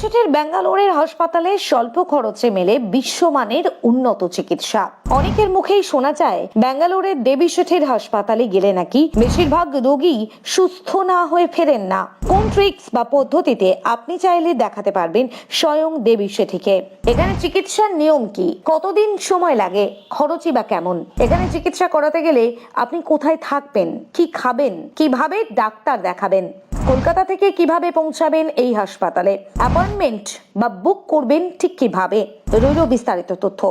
শেঠির ব্যাঙ্গালোরের হাসপাতালে স্বল্প খরচে মেলে বিশ্বমানের উন্নত চিকিৎসা। অনেকের মুখেই শোনা যায় ব্যাঙ্গালোরের দেবী শেঠির হাসপাতালে গেলে নাকি বেশিরভাগ রোগী সুস্থ না হয়ে ফেরেন না। কোন ট্রিক্স বা পদ্ধতিতে আপনি চাইলে দেখাতে পারবেন স্বয়ং দেবী শেঠিকে? এখানে চিকিৎসার নিয়ম কি, কতদিন সময় লাগে, খরচই বা কেমন? এখানে চিকিৎসা করাতে গেলে আপনি কোথায় থাকবেন, কি খাবেন, কিভাবে ডাক্তার দেখাবেন, কলকাতা থেকে কিভাবে পৌঁছাবেন এই হাসপাতালে, অ্যাপয়েন্টমেন্ট বা বুক করবেন ঠিক কিভাবে, রইল বিস্তারিত তথ্য।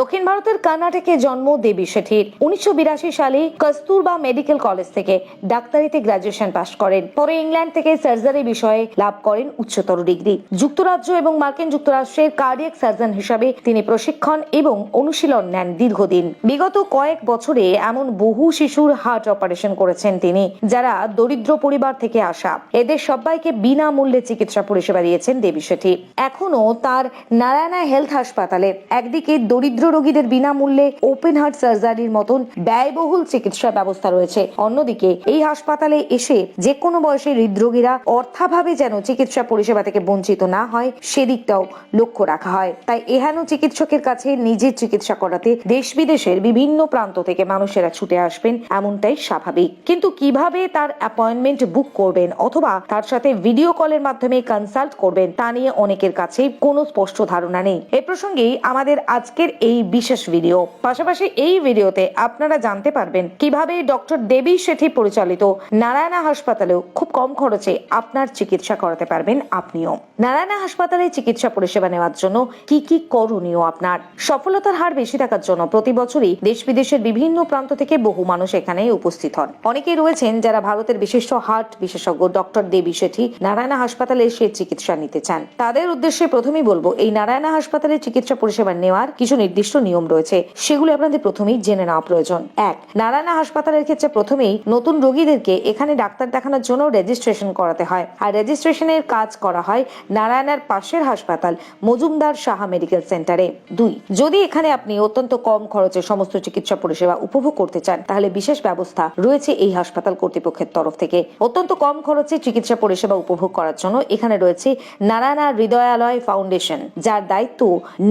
দক্ষিণ ভারতের কর্ণাটকে জন্ম দেবী শেঠির। 1982 সালে কস্তুরবা মেডিকেল কলেজ থেকে ডাক্তারিতে গ্রাজুয়েশন পাশ করেন। পরে ইংল্যান্ড থেকে সার্জারি বিষয়ে লাভ করেন উচ্চতর ডিগ্রি। যুক্তরাজ্য এবং মার্কিন যুক্তরাষ্ট্রের কার্ডিয়াক সার্জন হিসাবে তিনি প্রশিক্ষণ এবং অনুশীলন নেন দীর্ঘদিন। বিগত কয়েক বছরে এমন বহু শিশুর হার্ট অপারেশন করেছেন তিনি, যারা দরিদ্র পরিবার থেকে আসা। এদের সবাইকে বিনামূল্যে চিকিৎসা পরিষেবা দিয়েছেন দেবী শেঠি। এখনো তার নারায়ণা হেলথ হাসপাতালে একদিকে দরিদ্র রোগীদের বিনামূল্যে ওপেন হার্ট সার্জারির মতন ব্যয়বহুল চিকিৎসা ব্যবস্থা রয়েছে, অন্যদিকে এই হাসপাতালে এসে যে কোনো বয়সের হৃদরোগীরা অর্থাভাবে যেন চিকিৎসা পরিষেবা থেকে বঞ্চিত না হয় সেদিকটাও লক্ষ্য রাখা হয়। তাই এহেন চিকিৎসকের কাছে নিজের চিকিৎসা করাতে দেশ বিদেশের বিভিন্ন প্রান্ত থেকে মানুষেরা ছুটে আসবেন, এমনটাই স্বাভাবিক। কিন্তু কিভাবে তার অ্যাপয়েন্টমেন্ট বুক করবেন অথবা তার সাথে ভিডিও কলের মাধ্যমে কনসাল্ট করবেন তা নিয়ে অনেকের কাছে কোনো স্পষ্ট ধারণা নেই। এ প্রসঙ্গেই আমাদের আজকের এই বিশেষ ভিডিও। পাশাপাশি এই ভিডিওতে আপনারা জানতে পারবেন কিভাবে ডক্টর দেবী শেঠি পরিচালিত নারায়ণা হাসপাতালেও খুব কম খরচে আপনার চিকিৎসা করাতে পারবেন আপনিও। নারায়ণা হাসপাতালে চিকিৎসা পরিষেবা নেওয়ার জন্য কি কি করণীয়? আপনার সফলতার হার বেশি থাকার জন্য প্রতি বছরই দেশ বিদেশের বিভিন্ন প্রান্ত থেকে বহু মানুষ এখানে উপস্থিত হন। অনেকেই রয়েছেন যারা ভারতের বিশিষ্ট হার্ট বিশেষজ্ঞ ডক্টর দেবী শেঠি নারায়ণা হাসপাতালে এসে চিকিৎসা নিতে চান। তাদের উদ্দেশ্যে প্রথমেই বলবো, এই নারায়ণা হাসপাতালে চিকিৎসা পরিষেবা নেওয়ার কিছু নির্দিষ্ট নিয়ম রয়েছে, সেগুলো আপনাদের প্রথমেই জেনে নেওয়া প্রয়োজন। এক, নারায়ণা হাসপাতালের ক্ষেত্রে প্রথমেই নতুন রোগীদেরকে এখানে ডাক্তার দেখানোর জন্য রেজিস্ট্রেশন করাতে হয়। আর রেজিস্ট্রেশনের কাজ করা হয় নারায়ণার পাশের হাসপাতাল মজুমদার সাহা মেডিকেল সেন্টারে। দুই, যদি এখানে আপনি অত্যন্ত কম খরচে সমস্ত চিকিৎসা পরিষেবা উপভোগ করতে চান তাহলে বিশেষ ব্যবস্থা রয়েছে এই হাসপাতাল কর্তৃপক্ষের তরফ থেকে। অত্যন্ত কম খরচে চিকিৎসা পরিষেবা উপভোগ করার জন্য এখানে রয়েছে নারায়ণা হৃদয়ালয় ফাউন্ডেশন, যার দায়িত্ব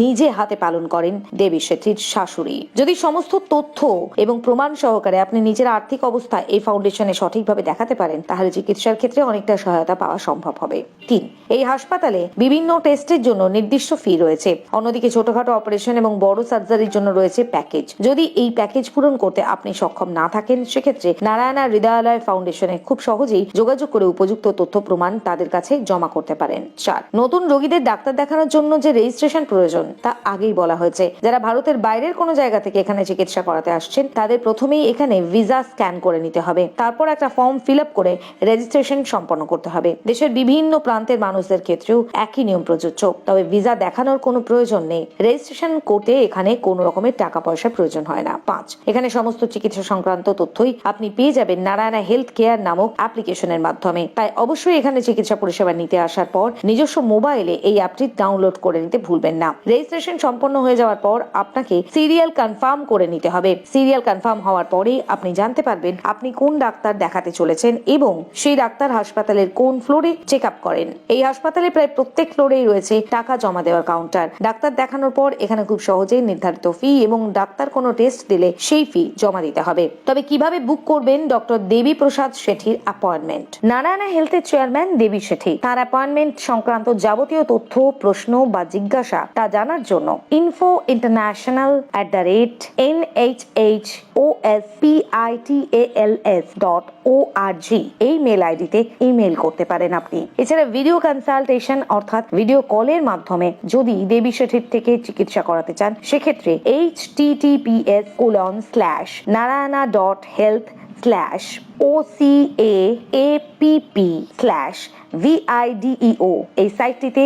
নিজে হাতে পালন করেন দেবী শেঠির শাশুড়ি। যদি সমস্ত তথ্য এবং প্রমাণ সহকারে আপনি নিজের আর্থিক অবস্থা এই ফাউন্ডেশনে সঠিকভাবে দেখাতে পারেন তাহলে চিকিৎসার ক্ষেত্রে অনেকটা সহায়তা পাওয়া সম্ভব হবে। তিন, এই হাসপাতালে বিভিন্ন টেস্টের জন্য নির্দিষ্ট ফি রয়েছে। অন্যদিকে ছোটখাটো অপারেশন এবং বড় সার্জারির জন্য রয়েছে প্যাকেজ। যদি এই প্যাকেজ পূরণ করতে আপনি সক্ষম না থাকেন সেক্ষেত্রে নারায়ণা হৃদয়ালয় ফাউন্ডেশনে খুব সহজেই যোগাযোগ করে উপযুক্ত তথ্য প্রমাণ তাদের কাছে জমা করতে পারেন। চার, নতুন রোগীদের ডাক্তার দেখানোর জন্য যে রেজিস্ট্রেশন প্রয়োজন তা আগেই বলা হয়েছে। যারা ভারতের বাইরের কোনো জায়গা থেকে এখানে চিকিৎসা করাতে আসছেন তাদের প্রথমেই এখানে ভিসা স্ক্যান করে নিতে হবে, তারপর একটা ফর্ম ফিল আপ করে রেজিস্ট্রেশন সম্পন্ন করতে হবে। দেশের বিভিন্ন প্রান্তের মানুষদের ক্ষেত্রেও একই নিয়ম প্রযোজ্য, তবে ভিসা দেখানোর কোনো প্রয়োজন নেই। রেজিস্ট্রেশন করতে এখানে কোনো রকমের টাকা পয়সার প্রয়োজন হয় না। পাঁচ, এখানে সমস্ত চিকিৎসা সংক্রান্ত তথ্যই আপনি পেয়ে যাবেন নারায়ণা হেলথ কেয়ার নামক অ্যাপ্লিকেশনের মাধ্যমে। তাই অবশ্যই এখানে চিকিৎসা পরিষেবা নিতে আসার পর নিজস্ব মোবাইলে এই অ্যাপটি ডাউনলোড করে নিতে ভুলবেন না। রেজিস্ট্রেশন সম্পন্ন হয়ে যাওয়ার পর আপনাকে সিরিয়াল কনফার্ম করে নিতে হবে। সিরিয়াল কনফার্ম হওয়ার পরেই আপনি জানতে পারবেন আপনি কোন ডাক্তার দেখাতে চলেছেন এবং সেই ডাক্তার হাসপাতালের কোন ফ্লোরে চেক আপ করেন। এই হাসপাতালে প্রায় প্রত্যেক ফ্লোরেই রয়েছে টাকা জমা দেওয়ার কাউন্টার। ডাক্তার দেখানোর পর এখানে খুব সহজেই নির্ধারিত ফি এবং ডাক্তার কোনো টেস্ট দিলে সেই ফি জমা দিতে হবে। তবে কিভাবে বুক করবেন ডক্টর দেবী প্রসাদ শেঠির অ্যাপয়েন্টমেন্ট? নারায়ণা হেলথের চেয়ারম্যান দেবী শেঠি তার অ্যাপয়েন্টমেন্ট সংক্রান্ত যাবতীয় তথ্য, প্রশ্ন বা জিজ্ঞাসা তা জানার জন্য info@nhospitals.org এই মেল আইডিতে ইমেল করতে পারেন আপনি। এছাড়া ভিডিও কনসালটেশন অর্থাৎ ভিডিও কলের মাধ্যমে যদি দেবী শেঠির থেকে চিকিৎসা করাতে চান সেক্ষেত্রে https://narayana.health/OCAAPP/VIDEO এই সাইটটিতে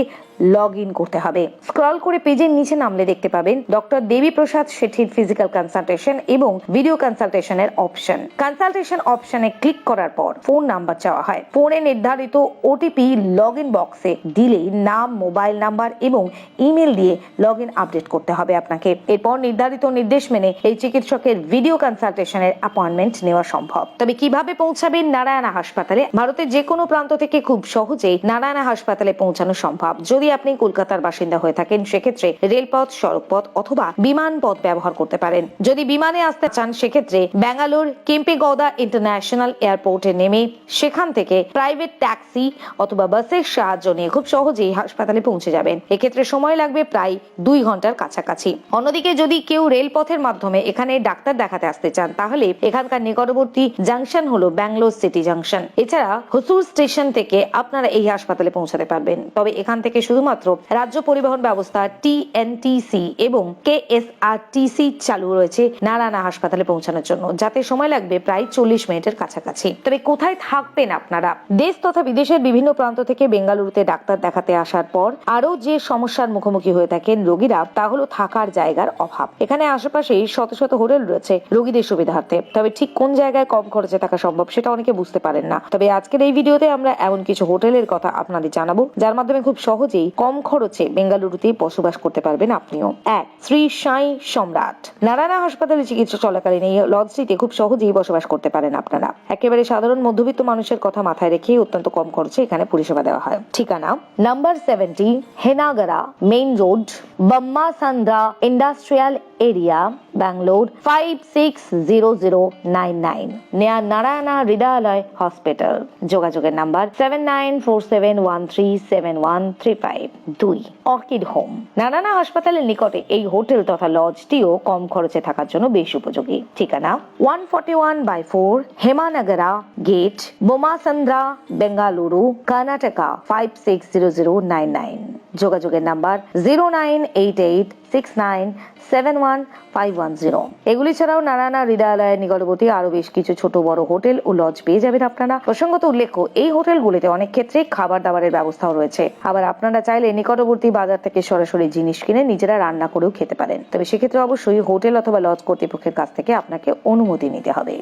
লগ ইন করতে হবে। স্ক্রল করে পেজের নিচে নামলে দেখতে পাবেন ডক্টর দেবী প্রসাদ শেঠির ফিজিক্যাল কনসালটেশন এবং ভিডিও কনসালটেশনের অপশন। কনসালটেশন অপশনে ক্লিক করার পর ফোন নাম্বার চাওয়া হয়। ফোনে নির্ধারিত ওটিপি লগ ইন বক্সে দিলে নাম, মোবাইল নাম্বার এবং ইমেল দিয়ে লগ ইন আপডেট করতে হবে আপনাকে। এরপর নির্ধারিত নির্দেশ মেনে এই চিকিৎসকের ভিডিও কনসালটেশনের অ্যাপয়েন্টমেন্ট নেওয়া সম্ভব। তবে কিভাবে কিভাবে পৌঁছাবেন নারায়ণা হাসপাতালে? ভারতের যে কোনো প্রান্ত থেকে খুব সহজেই নারায়ণা হাসপাতালে পৌঁছানো সম্ভব। যদি আপনি কলকাতার বাসিন্দা হয়ে থাকেন সেক্ষেত্রে রেলপথ, সড়কপথ অথবা বিমান পথ ব্যবহার করতে পারেন। যদি বিমানে আসতে চান সেক্ষেত্রে ব্যাঙ্গালোর কেম্পেগৌদা ইন্টারন্যাশনাল এয়ারপোর্টে নেমে সেখান থেকে প্রাইভেট ট্যাক্সি অথবা বাসের সাহায্য নিয়ে খুব সহজেই হাসপাতালে পৌঁছে যাবেন। এক্ষেত্রে সময় লাগবে প্রায় 2 ঘন্টার কাছাকাছি। অন্যদিকে যদি কেউ রেলপথের মাধ্যমে এখানে ডাক্তার দেখাতে আসতে চান তাহলে এখানকার নিকটবর্তী জাংশন হলো ব্যাঙ্গালোর সিটি জাংশন। এছাড়া হুসুর স্টেশন থেকে আপনারা এই হাসপাতালে পৌঁছাতে পারবেন। তবে এখান থেকে শুধুমাত্র রাজ্য পরিবহন ব্যবস্থা TNTC এবং KSRTC চালু রয়েছে নারায়ণা হাসপাতালে পৌঁছানোর জন্য, যাতে সময় লাগবে প্রায় 40 মিনিটের কাছাকাছি। তবে কোথায় থাকবেন আপনারা? দেশ তথা বিদেশের বিভিন্ন প্রান্ত থেকে বেঙ্গালুরুতে ডাক্তার দেখাতে আসার পর আরো যে সমস্যার মুখোমুখি হয়ে থাকেন রোগীরা তা হলো থাকার জায়গার অভাব। এখানে আশেপাশেই শত শত হোটেল রয়েছে রোগীদের সুবিধার্থে, তবে ঠিক কোন জায়গায় কম খরচে থাকা সম্ভব সেটা অনেকে বুঝতে পারেন না। তবে আজকের এই ভিডিওতে আমরা এমন কিছু হোটেলের কথা আপনাদের জানাবো যার মাধ্যমে খুব সহজেই কম খরচে বেঙ্গালুরুতে বসবাস করতে পারবেন আপনিও। 1. শ্রী সাই সম্রাট। নারায়ণা হাসপাতালে চিকিৎসা চলাকালীন এই লজটিতে খুব সহজেই বসবাস করতে পারেন আপনারা। একেবারে সাধারণ মধ্যবিত্ত মানুষের কথা মাথায় রেখে অত্যন্ত কম খরচে এখানে পরিষেবা দেওয়া হয়। ঠিকানা number 70 Hennagara main road, Bommasandra industrial area, Bangalore 560099 near Narayana Hrudayalaya hospital. যোগাযোগের নাম্বার 7947137135। 2. Orchid Home. নারায়ণা হাসপাতালের নিকটে এই হোটেল তথা লজটিও কম খরচে থাকার জন্য বেশ উপযোগী। ঠিকানা 141/4 হেমানগরা গেট, বোমাসান্দ্রা, বেঙ্গালুরু, কর্ণাটকা 560099। যোগাযোগের নাম্বার 098869715110। এগুলি ছাড়াও নারায়ণা হৃদয়ালয়ের নিকটবর্তী আরো বেশ কিছু ছোট বড় হোটেল ও লজ পেয়ে যাবেন আপনারা। প্রসঙ্গত উল্লেখ্য, এই হোটেলগুলিতে অনেক ক্ষেত্রে খাবার দাবারের ব্যবস্থাও রয়েছে। আবার আপনারা চাইলে নিকটবর্তী বাজার থেকে সরাসরি জিনিস কিনে নিজেরা রান্না করেও খেতে পারেন। তবে সেক্ষেত্রে অবশ্যই হোটেল অথবা লজ কর্তৃপক্ষের কাছ থেকে আপনাকে অনুমতি নিতে হবে।